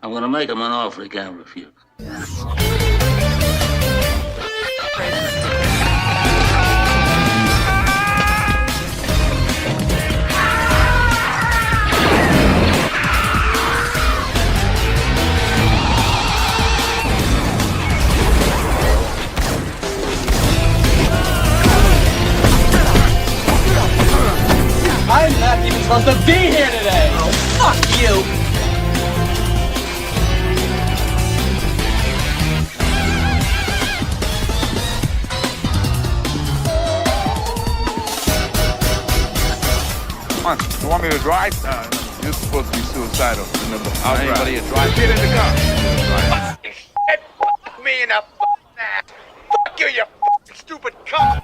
I'm gonna make him an offer he can't refuse. I'm not even supposed to be here today! Oh, fuck you! Come on, you want me to drive? You're supposed to be suicidal. Remember, I'll Anybody drive. a drive? Get in the car. Fuck me in the ass. Fuck you, you fucking stupid cunt.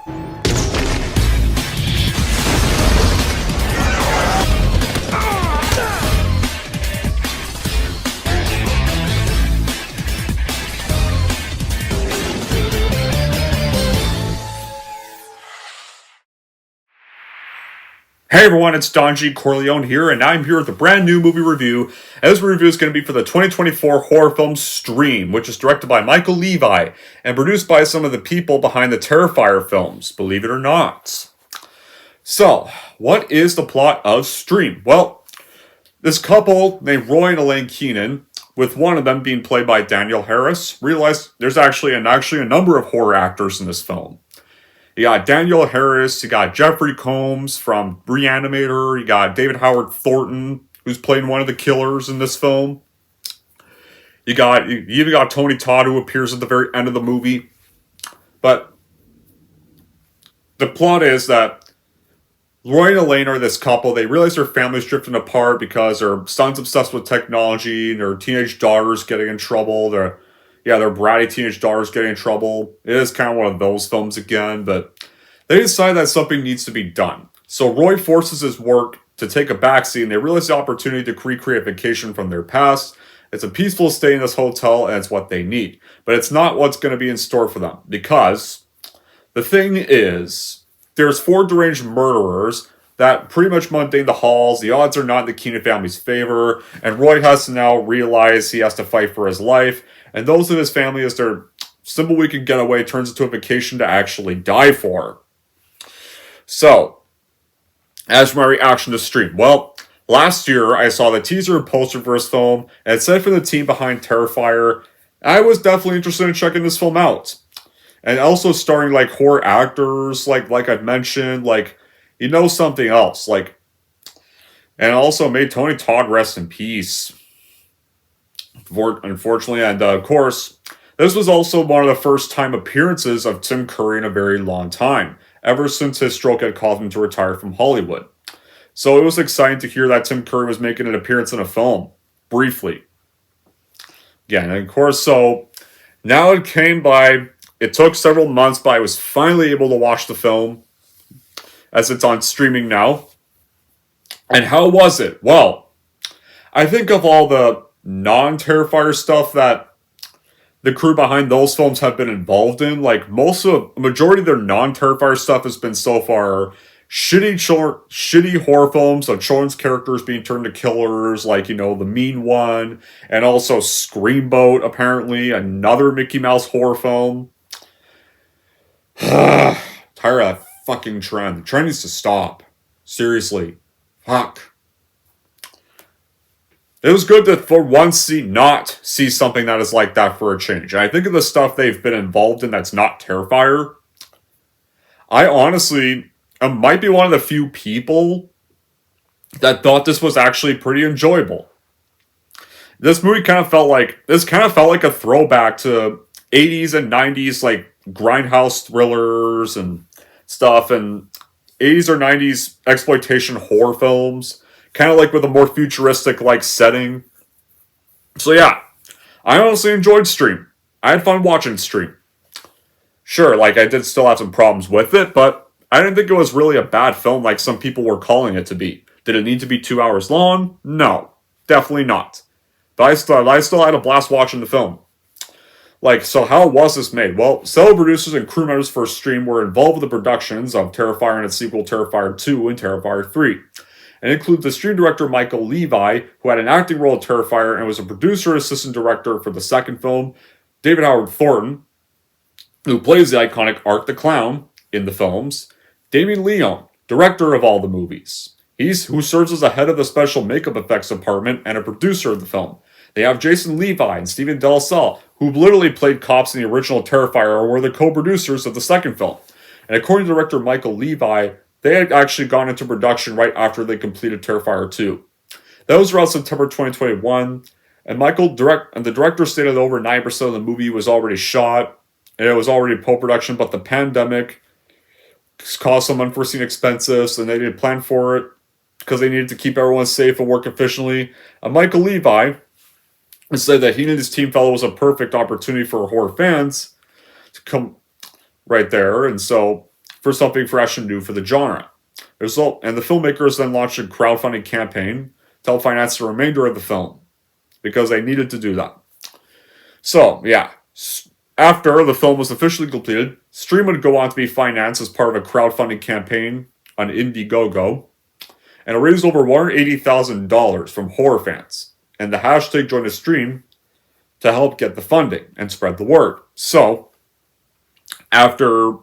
Hey everyone, it's Don G. Corleone here, and I'm here with a brand new movie review. And this review is going to be for the 2024 horror film Stream, which is directed by Michael Levi and produced by some of the people behind the Terrifier films, believe it or not. So, what is the plot of Stream? Well, this couple named Roy and Elaine Keenan, with one of them being played by Danielle Harris, realized there's actually a number of horror actors in this film. You got Danielle Harris, you got Jeffrey Combs from Reanimator, you got David Howard Thornton, who's playing one of the killers in this film. You even got Tony Todd, who appears at the very end of the movie. But the plot is that Roy and Elaine are this couple. They realize their family's drifting apart because their son's obsessed with technology and their teenage daughter's getting in trouble. Their bratty teenage daughter's getting in trouble. It is kind of one of those films again, but they decide that something needs to be done. So Roy forces his work to take a backseat, and they realize the opportunity to recreate vacation from their past. It's a peaceful stay in this hotel, and it's what they need. But it's not what's going to be in store for them, because the thing is, there's 4 deranged murderers that pretty much mundane the halls. The odds are not in the Keenan family's favor, and Roy has to now realize he has to fight for his life. And those of his family, as their simple weekend getaway, turns into a vacation to actually die for. So, as for my reaction to Stream, well, last year I saw the teaser and poster for this film, and it said from the team behind Terrifier. I was definitely interested in checking this film out. And also starring like horror actors, like I've mentioned, something else, and also made Tony Todd rest in peace. Unfortunately, and of course, this was also one of the first time appearances of Tim Curry in a very long time, ever since his stroke had caused him to retire from Hollywood. So it was exciting to hear that Tim Curry was making an appearance in a film, briefly. Yeah, and of course, so now it took several months, but I was finally able to watch the film, as it's on streaming now. And how was it? Well, I think of all the NON Terrifier stuff that the crew behind those films have been involved in, majority of their NON Terrifier stuff has been so far shitty horror films of children's characters being turned to killers, the Mean One, and also Screamboat, apparently, another Mickey Mouse horror film. Tired of that fucking trend. The trend needs to stop. Seriously. Fuck. It was good to, for once, not see something that is like that for a change. And I think of the stuff they've been involved in that's not Terrifier. I honestly might be one of the few people that thought this was actually pretty enjoyable. This movie kind of felt like a throwback to 80s and 90s, grindhouse thrillers and stuff, and 80s or 90s exploitation horror films. Kind of with a more futuristic setting. So yeah, I honestly enjoyed Stream. I had fun watching Stream. Sure, I did still have some problems with it, but I didn't think it was really a bad film like some people were calling it to be. Did it need to be 2 hours long? No, definitely not. But I still had a blast watching the film. So how was this made? Well, several producers and crew members for Stream were involved with the productions of Terrifier and its sequel Terrifier 2 and Terrifier 3. and includes the stream director Michael Levi, who had an acting role in Terrifier and was a producer and assistant director for the second film, David Howard Thornton, who plays the iconic Art the Clown in the films, Damien Leone, director of all the movies. Who serves as the head of the special makeup effects department and a producer of the film. They have Jason Levi and Stephen Del Salle, who literally played cops in the original Terrifier and were the co-producers of the second film. And according to director Michael Levi, they had actually gone into production right after they completed Terrifier 2. That was around September 2021, and the director stated that over 9% of the movie was already shot, and it was already post-production, but the pandemic caused some unforeseen expenses, and they didn't plan for it because they needed to keep everyone safe and work efficiently. And Michael Levi said that he and his team felt it was a perfect opportunity for horror fans to come right there, and so for something fresh and new for the genre. And the filmmakers then launched a crowdfunding campaign to help finance the remainder of the film, because they needed to do that. So, yeah. After the film was officially completed, Stream would go on to be financed as part of a crowdfunding campaign on Indiegogo, and it raised over $180,000 from horror fans, and the hashtag joined the stream to help get the funding and spread the word. So, after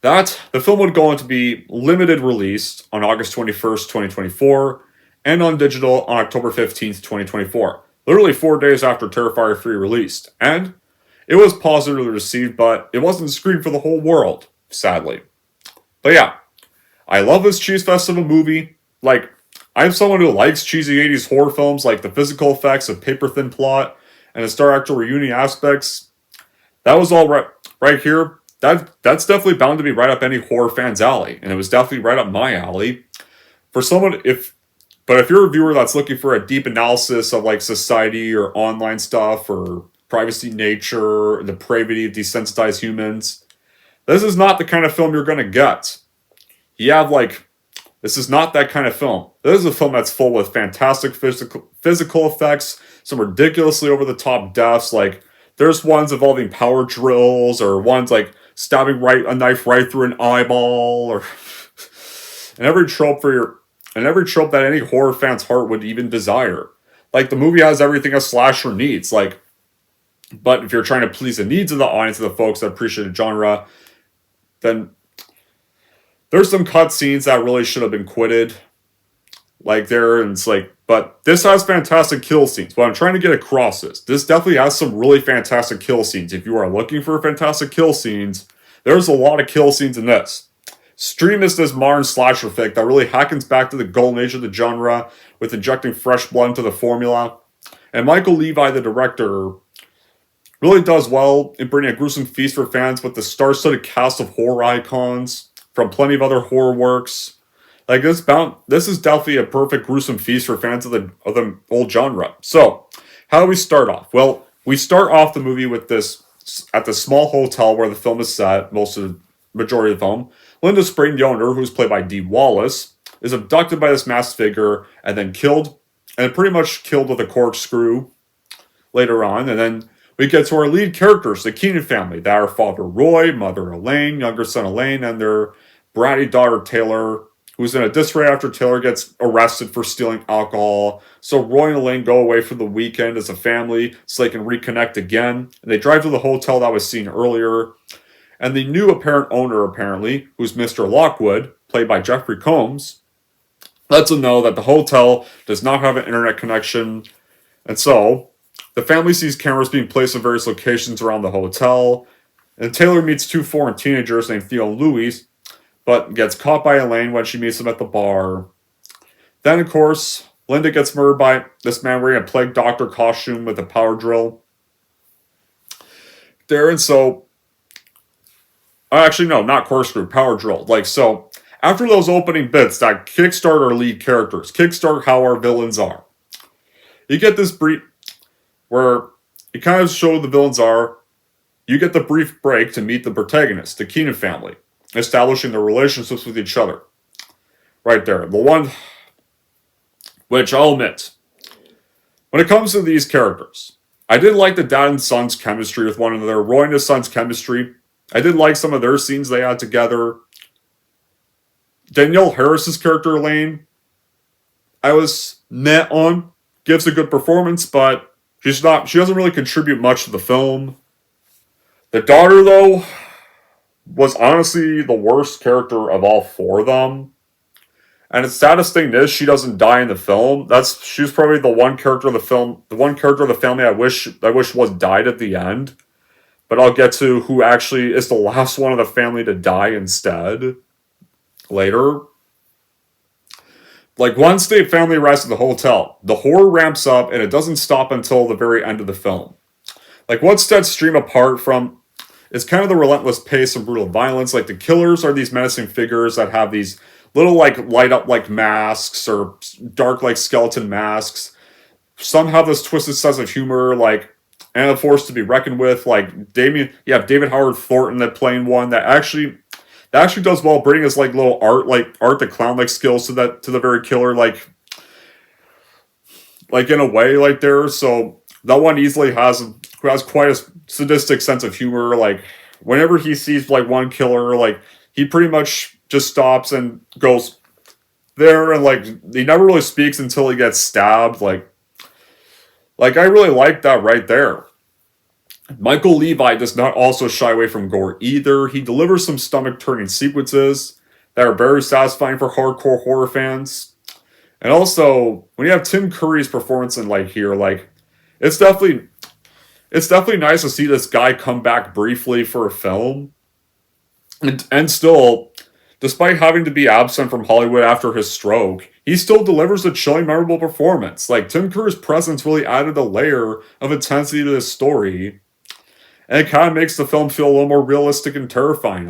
that, the film would go on to be limited released on August 21st, 2024, and on digital on October 15th, 2024, literally 4 days after Terrifier 3 released, and it was positively received, but it wasn't screened for the whole world, sadly. But yeah, I love this cheese fest of a movie. Like, I'm someone who likes cheesy 80s horror films, like the physical effects of paper-thin plot and the star-actor reunion aspects. That was all right here. That's definitely bound to be right up any horror fan's alley, and it was definitely right up my alley. But if you're a viewer that's looking for a deep analysis of like society or online stuff or privacy, nature, the depravity of desensitized humans, this is not the kind of film you're going to get. This is not that kind of film. This is a film that's full with fantastic physical effects, some ridiculously over-the-top deaths, like there's ones involving power drills, or ones like stabbing a knife right through an eyeball, or and every trope that any horror fan's heart would even desire. Like, the movie has everything a slasher needs, but if you're trying to please the needs of the audience, of the folks that appreciate the genre, then there's some cutscenes that really should have been quitted. But this has fantastic kill scenes. What I'm trying to get across is, this definitely has some really fantastic kill scenes. If you are looking for fantastic kill scenes, there's a lot of kill scenes in this. Stream is this modern slasher flick that really harkens back to the golden age of the genre, with injecting fresh blood into the formula. And Michael Levi, the director, really does well in bringing a gruesome feast for fans with the star-studded cast of horror icons from plenty of other horror works. This is definitely a perfect gruesome feast for fans of the old genre. So, how do we start off? Well, we start off the movie with this at the small hotel where the film is set, majority of the film. Linda Spring, the owner, who's played by Dee Wallace, is abducted by this masked figure and then killed, and pretty much killed with a corkscrew later on. And then we get to our lead characters, the Keenan family. That are father Roy, mother Elaine, younger son Elaine, and their bratty daughter Taylor, who's in a disarray after Taylor gets arrested for stealing alcohol. So Roy and Elaine go away for the weekend as a family so they can reconnect again. And they drive to the hotel that was seen earlier. And the new apparent owner, apparently, who's Mr. Lockwood, played by Jeffrey Combs, lets them know that the hotel does not have an internet connection. And so, the family sees cameras being placed in various locations around the hotel. And Taylor meets two foreign teenagers named Theo and Louis, but gets caught by Elaine when she meets them at the bar. Then, of course, Linda gets murdered by this man wearing a plague doctor costume with a power drill. Actually, no, not corkscrew, power drill. After those opening bits that kickstart our lead characters, kickstart how our villains are, you get this brief, where you kind of show the villains are, you get the brief break to meet the protagonist, the Keenan family, establishing their relationships with each other. Right there. The one, which I'll admit, when it comes to these characters, I did like the dad and son's chemistry with one another, Roy and his son's chemistry. I did like some of their scenes they had together. Danielle Harris's character, Elaine, I was met on. Gives a good performance, but she doesn't really contribute much to the film. The daughter, though, was honestly the worst character of all four of them. And the saddest thing is she doesn't die in the film. She's probably the one character of the film, the one character of the family I wish was died at the end. But I'll get to who actually is the last one of the family to die instead later. Like, once the family arrives at the hotel, the horror ramps up and it doesn't stop until the very end of the film. Like, what sets Stream apart from is kind of the relentless pace and brutal violence. Like, the killers are these menacing figures that have these little, like, light up like masks or dark like skeleton masks. Some have this twisted sense of humor, like, and a force to be reckoned with. Like, David Howard Thornton that playing one that actually does well, bringing his like little art the clown like skills to the very killer, like in a way, like there. So that one easily has quite a sadistic sense of humor. Like, whenever he sees like one killer, like, he pretty much just stops and goes there, and like he never really speaks until he gets stabbed. Like I really like that right there. Michael Levi does not also shy away from gore either. He delivers some stomach-turning sequences that are very satisfying for hardcore horror fans. And also, when you have Tim Curry's performance in like here, like, it's definitely nice to see this guy come back briefly for a film. And still, despite having to be absent from Hollywood after his stroke, he still delivers a chilling, memorable performance. Like, Tim Curry's presence really added a layer of intensity to this story. And it kind of makes the film feel a little more realistic and terrifying.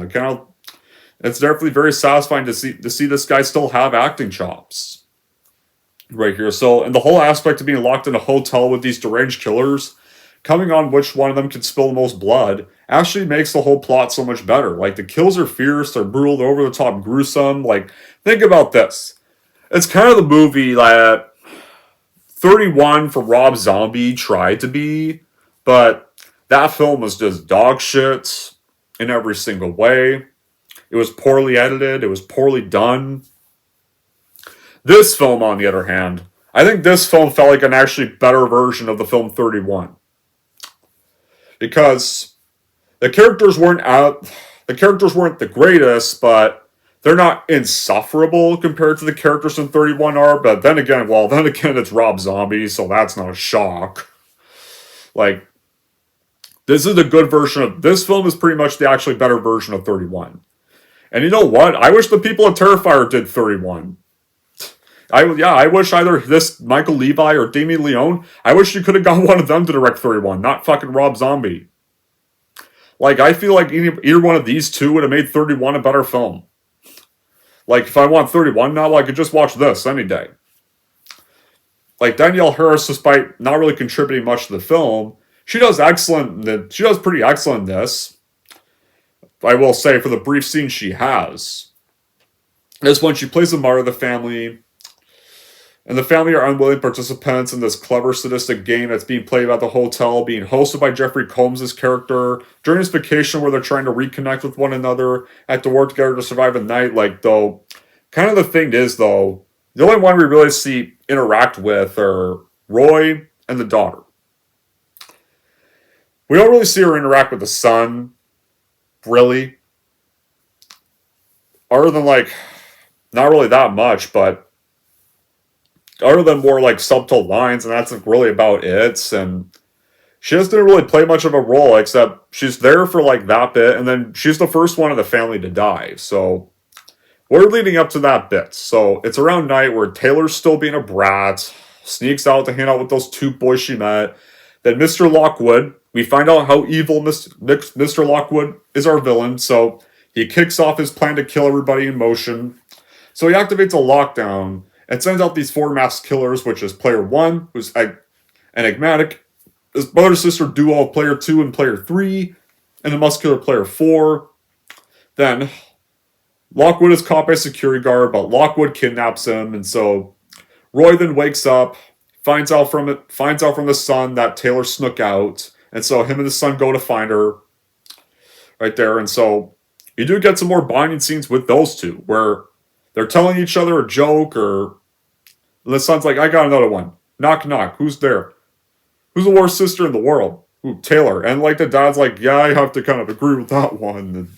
It's definitely very satisfying to see this guy still have acting chops. Right here. So, and the whole aspect of being locked in a hotel with these deranged killers, coming on which one of them can spill the most blood, actually makes the whole plot so much better. Like, the kills are fierce, they're brutal, they're over the top gruesome. Like, think about this. It's kind of the movie that 31 for Rob Zombie tried to be, but that film was just dog shit in every single way. It was poorly edited. It was poorly done. This film, on the other hand, I think this film felt like an actually better version of the film 31. Because the characters weren't the greatest, but they're not insufferable compared to the characters in 31 are. But then again, it's Rob Zombie, so that's not a shock. Like, this is a good version of... This film is pretty much the actually better version of 31. And you know what? I wish the people at Terrifier did 31. I wish either this Michael Levi or Damien Leone, I wish you could have got one of them to direct 31, not fucking Rob Zombie. Like, I feel like either one of these two would have made 31 a better film. Like, if I want 31 now, I could just watch this any day. Like, Danielle Harris, despite not really contributing much to the film, she does pretty excellent in this. I will say, for the brief scene she has. This one, she plays the mother of the family. And the family are unwilling participants in this clever, sadistic game that's being played at the hotel, being hosted by Jeffrey Combs' character. During this vacation where they're trying to reconnect with one another, have to work together to survive the night. Like, though, kind of the thing is, though, the only one we really see interact with are Roy and the daughter. We don't really see her interact with the son, really. Other than, like, not really that much, but other than more, like, subtle lines, and that's really about it. And she just didn't really play much of a role, except she's there for, like, that bit, and then she's the first one of the family to die. So, we're leading up to that bit. So, it's around night where Taylor's still being a brat, sneaks out to hang out with those two boys she met. Then Mr. Lockwood, we find out how evil Mr. Lockwood is our villain, so he kicks off his plan to kill everybody in motion. So he activates a lockdown and sends out these four masked killers, which is Player 1, who's enigmatic, his brother-sister duo of Player 2 and Player 3, and the muscular Player 4. Then Lockwood is caught by a security guard, but Lockwood kidnaps him, and so Roy then wakes up, finds out from the son that Taylor snuck out, and so him and the son go to find her right there. And so you do get some more bonding scenes with those two, where they're telling each other a joke, or And the son's like, I got another one. Knock, knock. Who's there? Who's the worst sister in the world? Ooh, Taylor. And like the dad's like, yeah, I have to kind of agree with that one. And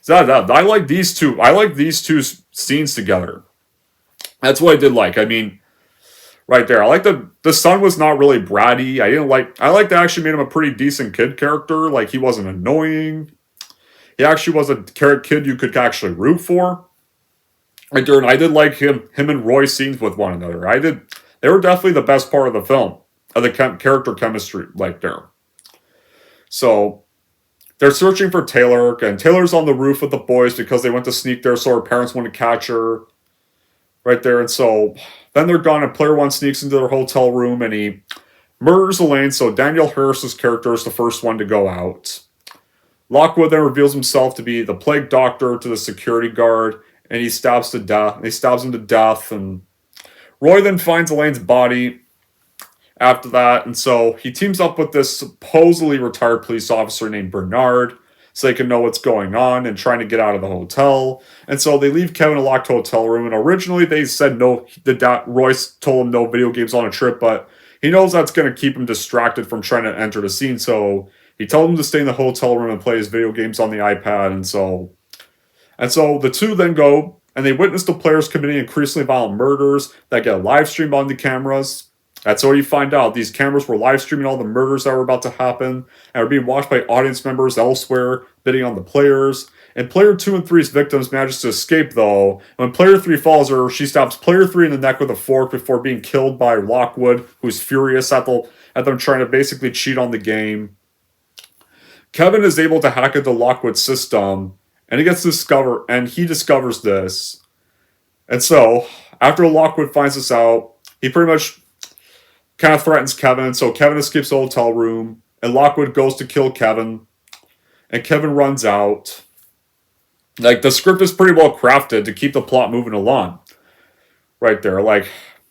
I like these two. I like these two scenes together. That's what I did like. I mean, right there. I like the son was not really bratty. I like that actually made him a pretty decent kid character. Like he wasn't annoying. He actually was a kid you could actually root for. Right there, and I did like him and Roy scenes with one another. They were definitely the best part of the film, of the character chemistry, like there. So they're searching for Taylor, and Taylor's on the roof with the boys because they went to sneak there, so her parents want to catch her. Right there, and so then they're gone, and player one sneaks into their hotel room, and he murders Elaine, so Daniel Harris's character is the first one to go out. Lockwood then reveals himself to be the plague doctor to the security guard, and he stabs him to death, and Roy then finds Elaine's body after that, and so he teams up with this supposedly retired police officer named Bernard, so they can know what's going on and trying to get out of the hotel. And so they leave Kevin in a locked hotel room, and originally they said no, Royce told him no video games on a trip, but he knows that's going to keep him distracted from trying to enter the scene, so he told him to stay in the hotel room and play his video games on the iPad, and so the two then go, and they witness the players committing increasingly violent murders that get live streamed on the cameras. That's how you find out. These cameras were live streaming all the murders that were about to happen, and were being watched by audience members elsewhere, bidding on the players. And player 2 and 3's victims manages to escape, though. When player 3 follows her, she stabs player 3 in the neck with a fork before being killed by Lockwood, who's furious at them trying to basically cheat on the game. Kevin is able to hack into Lockwood's system, and he discovers this. And so, after Lockwood finds this out, he pretty much kind of threatens Kevin, so Kevin escapes the hotel room, and Lockwood goes to kill Kevin, and Kevin runs out. Like, the script is pretty well crafted to keep the plot moving along. Right there. Like,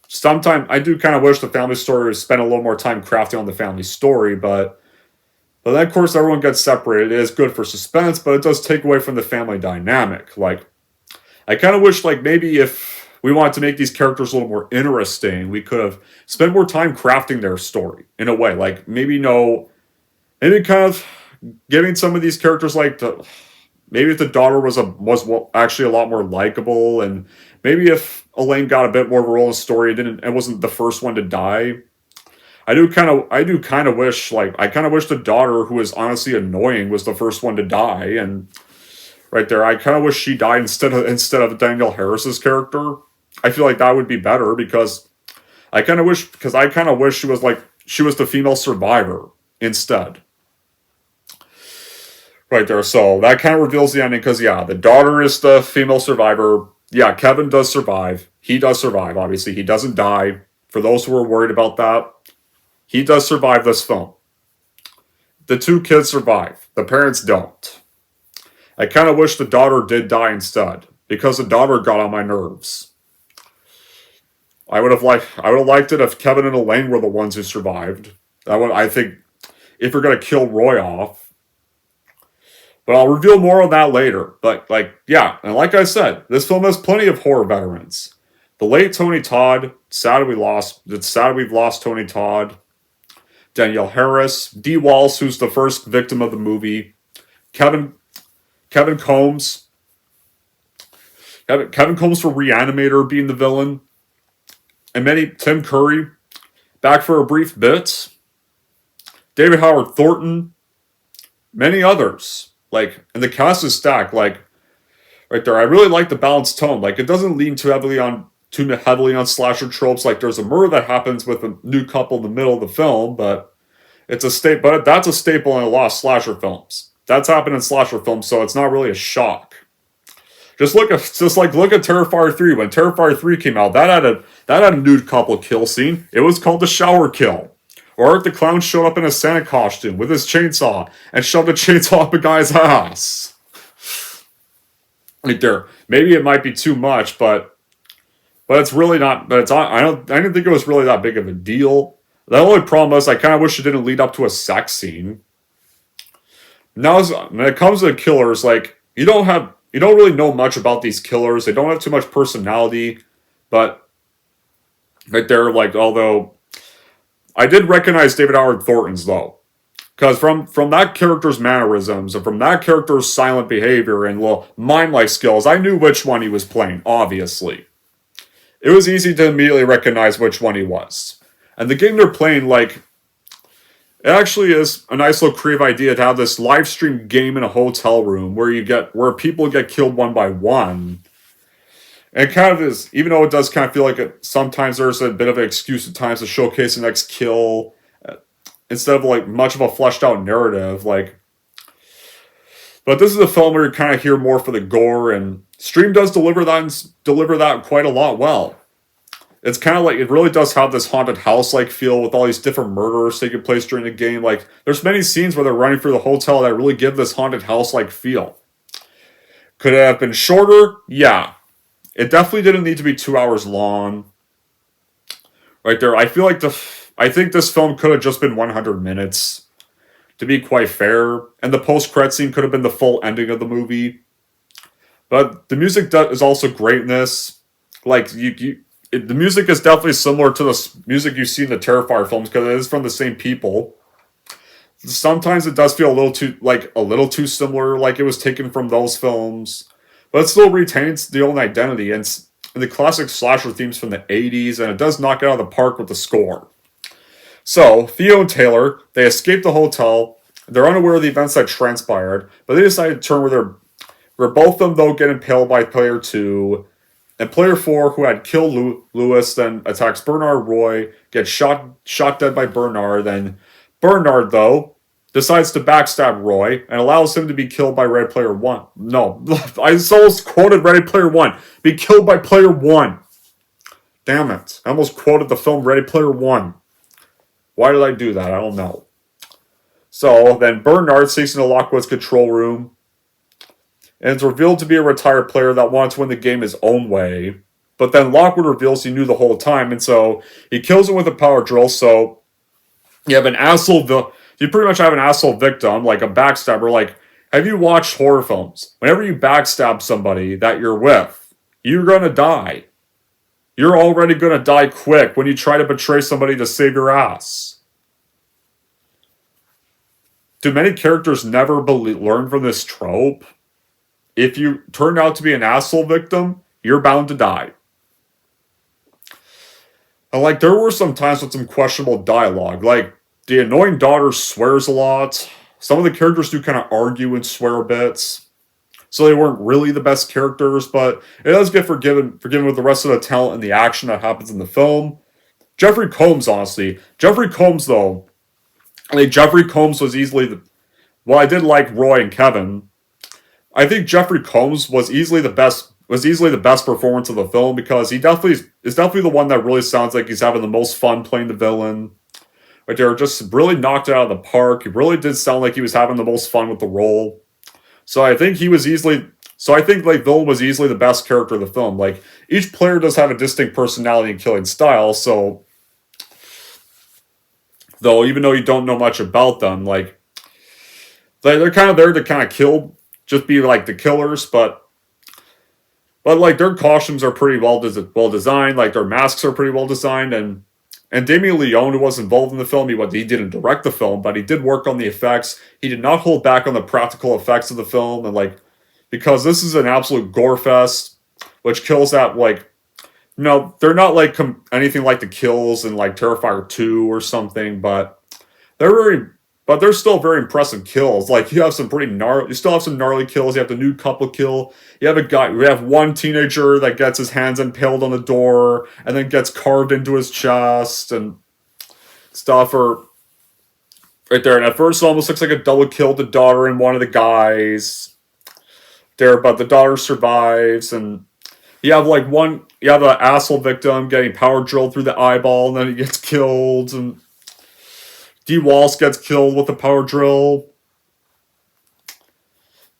sometimes I do kind of wish the family story would spend a little more time crafting on the family story, but then, of course, everyone gets separated. It is good for suspense, but it does take away from the family dynamic. Like, I kind of wish, like, maybe if we wanted to make these characters a little more interesting, we could have spent more time crafting their story, in a way. Like, maybe kind of giving some of these characters, like, maybe if the daughter was actually a lot more likable, and maybe if Elaine got a bit more of a role in the story, and wasn't the first one to die. I do kind of wish the daughter, who is honestly annoying, was the first one to die, and right there, I kind of wish she died instead of Daniel Harris's character. I feel like that would be better, because I kind of wish she was the female survivor instead. Right there, so that kind of reveals the ending, because yeah, the daughter is the female survivor. Yeah, Kevin does survive. He does survive, obviously. He doesn't die. For those who are worried about that, he does survive this film. The two kids survive. The parents don't. I kind of wish the daughter did die instead, because the daughter got on my nerves. I would have liked it if Kevin and Elaine were the ones who survived. I think, if you're going to kill Roy off. But I'll reveal more on that later. But, yeah, and like I said, this film has plenty of horror veterans. The late Tony Todd, it's sad we've lost Tony Todd. Danielle Harris, Dee Walsh, who's the first victim of the movie, Kevin Combs, Kevin Combs for Reanimator being the villain, and Tim Curry, back for a brief bit, David Howard Thornton, many others. Like, and the cast is stacked. Like, right there, I really like the balanced tone. Like, it doesn't lean too heavily on slasher tropes. Like, there's a murder that happens with a new couple in the middle of the film, but that's a staple in a lot of slasher films. That's happened in slasher films, so it's not really a shock. Look at Terrifier 3. When Terrifier 3 came out, that had a nude couple kill scene. It was called the shower kill. Or if the clown showed up in a Santa costume with his chainsaw and shoved a chainsaw up a guy's ass. Right there. Maybe it might be too much, but it's really not. But I didn't think it was really that big of a deal. The only problem is I kind of wish it didn't lead up to a sex scene. Now, when it comes to killers, like, you don't really know much about these killers. They don't have too much personality, but Right there, like, although I did recognize David Howard Thornton's though. Because from that character's mannerisms and from that character's silent behavior and mime-like skills, I knew which one he was playing, obviously. It was easy to immediately recognize which one he was. And the game they're playing, like, it actually is a nice little creative idea to have this live stream game in a hotel room where people get killed one by one. And it kind of is, even though it does kind of feel like sometimes there's a bit of an excuse at times to showcase the next kill instead of like much of a fleshed out narrative, like. But this is a film where you kind of hear more for the gore, and Stream does deliver that quite a lot well. It's kind of like, it really does have this haunted house-like feel with all these different murders taking place during the game. Like, there's many scenes where they're running through the hotel that really give this haunted house-like feel. Could it have been shorter? Yeah. It definitely didn't need to be 2 hours long. Right there, I think this film could have just been 100 minutes, to be quite fair. And the post-credit scene could have been the full ending of the movie. But the music is also great in this. Like, the music is definitely similar to the music you see in the Terrifier films because it is from the same people. Sometimes it does feel a little too similar, like it was taken from those films, but it still retains the old identity and the classic slasher themes from the 80s, and it does knock it out of the park with the score. So, Theo and Taylor, they escape the hotel. They're unaware of the events that transpired, but they decide to turn where both of them, though, get impaled by Player 2. And Player 4, who had killed Lewis, then attacks Bernard Roy, gets shot dead by Bernard. Then Bernard, though, decides to backstab Roy and allows him to be killed by Ready Player 1. No, I almost quoted Ready Player 1. Be killed by Player 1. Damn it. I almost quoted the film Ready Player 1. Why did I do that? I don't know. So, then Bernard sneaks into Lockwood's control room, and it's revealed to be a retired player that wanted to win the game his own way. But then Lockwood reveals he knew the whole time, and so he kills him with a power drill. So you pretty much have an asshole victim, like a backstabber. Like, have you watched horror films? Whenever you backstab somebody that you're with, you're gonna die. You're already gonna die quick when you try to betray somebody to save your ass. Do many characters never learn from this trope? If you turn out to be an asshole victim, you're bound to die. And like, there were some times with some questionable dialogue. Like, the annoying daughter swears a lot. Some of the characters do kind of argue and swear a bit. So they weren't really the best characters, but it does get forgiven with the rest of the talent and the action that happens in the film. Jeffrey Combs, honestly. Jeffrey Combs, though. I think Jeffrey Combs was easily well, I did like Roy and Kevin. I think Jeffrey Combs was easily the best performance of the film because is definitely the one that really sounds like he's having the most fun playing the villain. Right there, just really knocked it out of the park. He really did sound like he was having the most fun with the role. So I think villain was easily the best character of the film. Like, each player does have a distinct personality and killing style, so even though you don't know much about them, like, they're kind of there to kind of kill, just be like the killers, but like, their costumes are pretty well designed, like their masks are pretty well designed, and Damien Leone, who was involved in the film, he didn't direct the film, but he did work on the effects. He did not hold back on the practical effects of the film, and like, because this is an absolute gore fest, which kills that, like, no, they're not like anything like the kills in like Terrifier 2 or something, but they're still very impressive kills. Like, you still have some gnarly kills. You have the nude couple kill. You have one teenager that gets his hands impaled on the door and then gets carved into his chest and stuff. Or right there, and at first it almost looks like a double kill the daughter and one of the guys there, but the daughter survives. And you have an asshole victim getting power drilled through the eyeball, and then he gets killed, and D. Walsh gets killed with a power drill.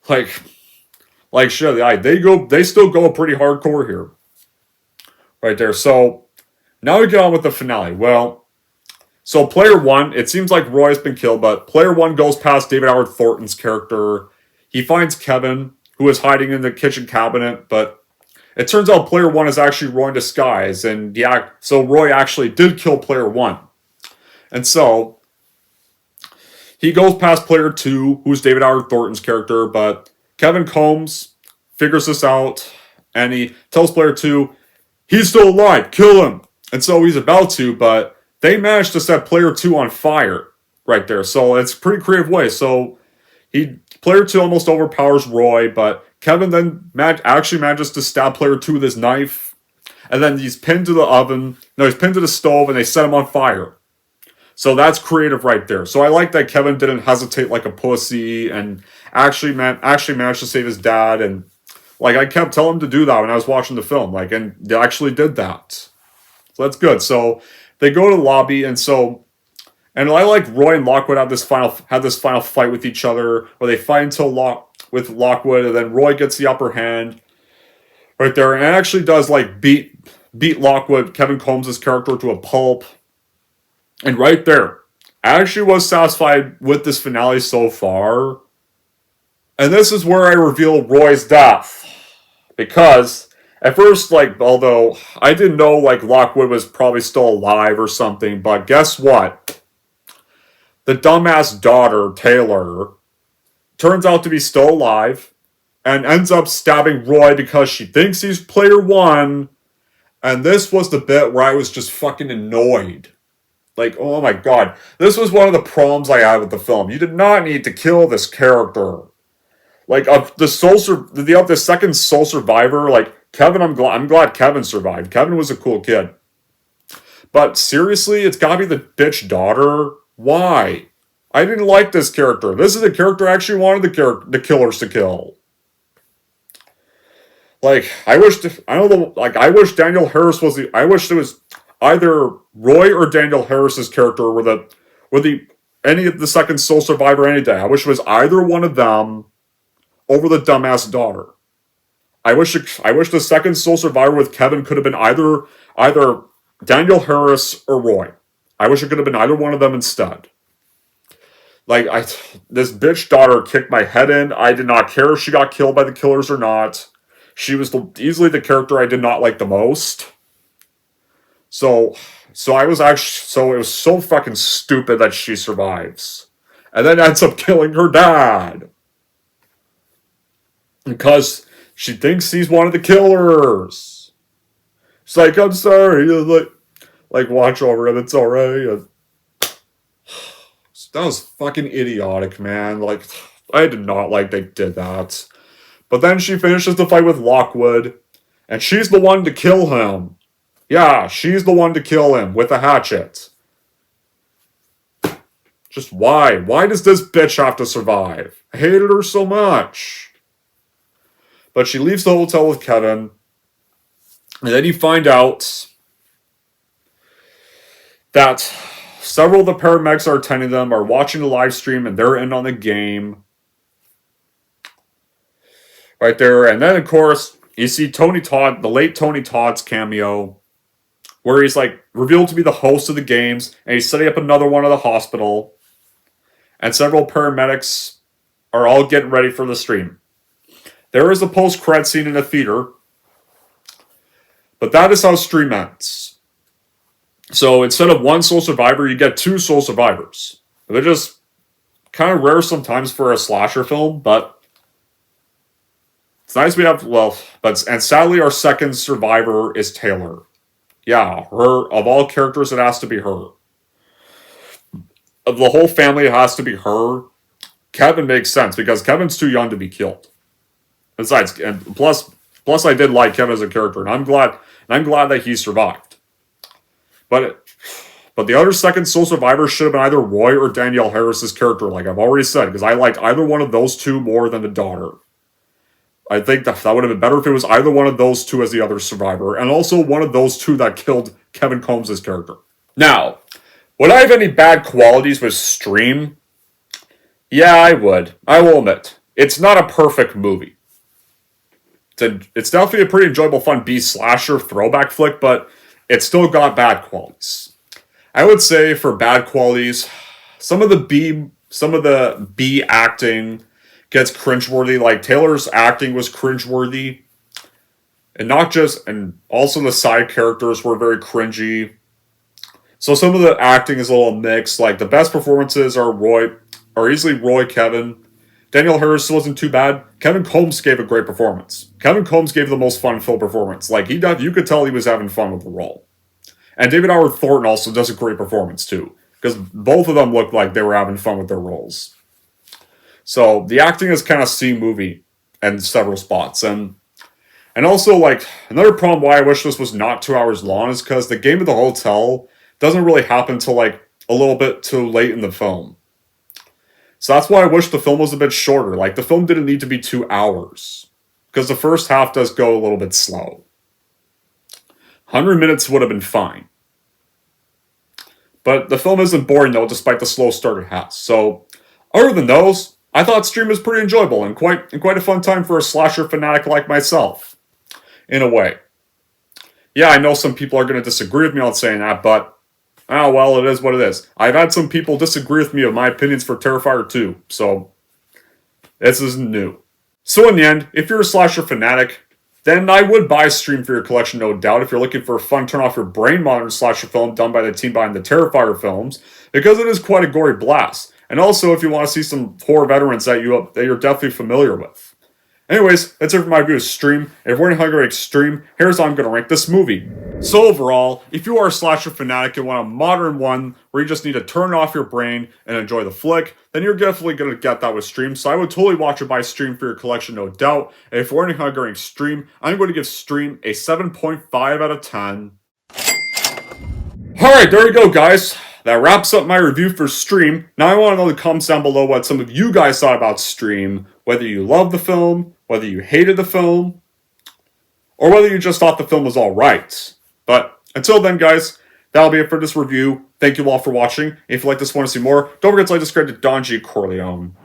Like shit, they still go pretty hardcore here. Right there. So now we get on with the finale. Well, so Player 1, it seems like Roy's been killed, but Player 1 goes past David Howard Thornton's character. He finds Kevin, who is hiding in the kitchen cabinet, but It turns out Player 1 is actually Roy in disguise, and so Roy actually did kill Player 1. And so, he goes past Player 2, who's David Howard Thornton's character, but Kevin Combs figures this out, and he tells Player 2, he's still alive, kill him! And so he's about to, but they managed to set Player 2 on fire right there, so it's a pretty creative way. So, Player 2 almost overpowers Roy, but Kevin then actually manages to stab Player 2 with his knife, and then he's pinned to the stove, and they set him on fire. So that's creative right there. So I like that Kevin didn't hesitate like a pussy, and actually managed to save his dad, and like I kept telling him to do that when I was watching the film, and they actually did that. So that's good. So they go to the lobby, and I like Roy and Lockwood had this final fight with each other, where they fight until Lockwood, and then Roy gets the upper hand right there, and actually does like beat Lockwood, Kevin Combs' character, to a pulp. And right there, I actually was satisfied with this finale so far. And this is where I reveal Roy's death, because at first, although I didn't know Lockwood was probably still alive or something, but guess what? The dumbass daughter, Taylor, turns out to be still alive, and ends up stabbing Roy because she thinks he's Player 1, and this was the bit where I was just fucking annoyed. Oh my god, this was one of the problems I had with the film. You did not need to kill this character. The second sole survivor, Kevin, I'm glad Kevin survived. Kevin was a cool kid. But seriously, it's gotta be the bitch daughter? Why? I didn't like this character. This is the character I actually wanted the killers to kill. I wish Daniel Harris I wish it was either Roy or Daniel Harris's character were any of the second sole survivor any day. I wish it was either one of them over the dumbass daughter. I wish the second sole survivor with Kevin could have been either Daniel Harris or Roy. I wish it could have been either one of them instead. This bitch daughter kicked my head in. I did not care if she got killed by the killers or not. She was easily the character I did not like the most. So it was so fucking stupid that she survives. And then ends up killing her dad. Because she thinks he's one of the killers. She's like, I'm sorry. Watch over him, it's alright. That was fucking idiotic, man. I did not like they did that. But then she finishes the fight with Lockwood, and she's the one to kill him. Yeah, she's the one to kill him with a hatchet. Just why? Why does this bitch have to survive? I hated her so much. But she leaves the hotel with Kevin, and then you find out that several of the paramedics are attending them, are watching the live stream, and they're in on the game. Right there. And then, of course, you see Tony Todd, the late Tony Todd's cameo, where he's revealed to be the host of the games, and he's setting up another one at the hospital. And several paramedics are all getting ready for the stream. There is a post-credit scene in the theater, but that is how stream ends. So instead of one sole survivor, you get two sole survivors. They're just kind of rare sometimes for a slasher film, but it's nice we have, and sadly our second survivor is Taylor. Yeah, her, of all characters, it has to be her. Of the whole family, it has to be her. Kevin makes sense, because Kevin's too young to be killed. Besides, and plus I did like Kevin as a character, and I'm glad that he survived. But the other second sole survivor should have been either Roy or Danielle Harris's character, like I've already said, because I liked either one of those two more than the daughter. I think that would have been better if it was either one of those two as the other survivor, and also one of those two that killed Kevin Combs' character. Now, would I have any bad qualities with Stream? Yeah, I would. I will admit. It's not a perfect movie. It's definitely a pretty enjoyable, fun B-slasher throwback flick, but it's still got bad qualities. I would say for bad qualities, some of the B acting gets cringeworthy. Like Taylor's acting was cringeworthy. And also the side characters were very cringy. So some of the acting is a little mixed. Like, the best performances are easily Roy, Kevin. Daniel Harris wasn't too bad. Kevin Combs gave a great performance. Kevin Combs gave the most fun-filled performance. Like, you could tell he was having fun with the role. And David Howard Thornton also does a great performance, too. Because both of them looked like they were having fun with their roles. So, the acting is kind of C-movie in several spots. And also, like, another problem why I wish this was not 2 hours long is because the game at the hotel doesn't really happen until, like, a little bit too late in the film. So that's why I wish the film was a bit shorter. Like, the film didn't need to be 2 hours. Because the first half does go a little bit slow. 100 minutes would have been fine. But the film isn't boring, though, despite the slow start it has. So, other than those, I thought Stream was pretty enjoyable and quite a fun time for a slasher fanatic like myself. In a way. Yeah, I know some people are going to disagree with me on saying that, but oh, well, it is what it is. I've had some people disagree with me of my opinions for Terrifier 2, so this isn't new. So in the end, if you're a slasher fanatic, then I would buy Stream for your collection, no doubt, if you're looking for a fun turn-off-your-brain modern slasher film done by the team behind the Terrifier films, because it is quite a gory blast. And also, if you want to see some horror veterans that you're definitely familiar with. Anyways, that's it for my review of Stream. If we're in Hunger Extreme, here's how I'm going to rank this movie. So overall, if you are a slasher fanatic and want a modern one where you just need to turn off your brain and enjoy the flick, then you're definitely going to get that with Stream. So I would totally watch it by Stream for your collection, no doubt. And if we're in Hunger Extreme, I'm going to give Stream a 7.5 out of 10. Alright, there we go, guys. That wraps up my review for Stream. Now I want to know in the comments down below what some of you guys thought about Stream. Whether you loved the film, whether you hated the film, or whether you just thought the film was alright. But until then, guys, that'll be it for this review. Thank you all for watching. If you like this, want to see more, don't forget to like, subscribe to Don G. Corleone.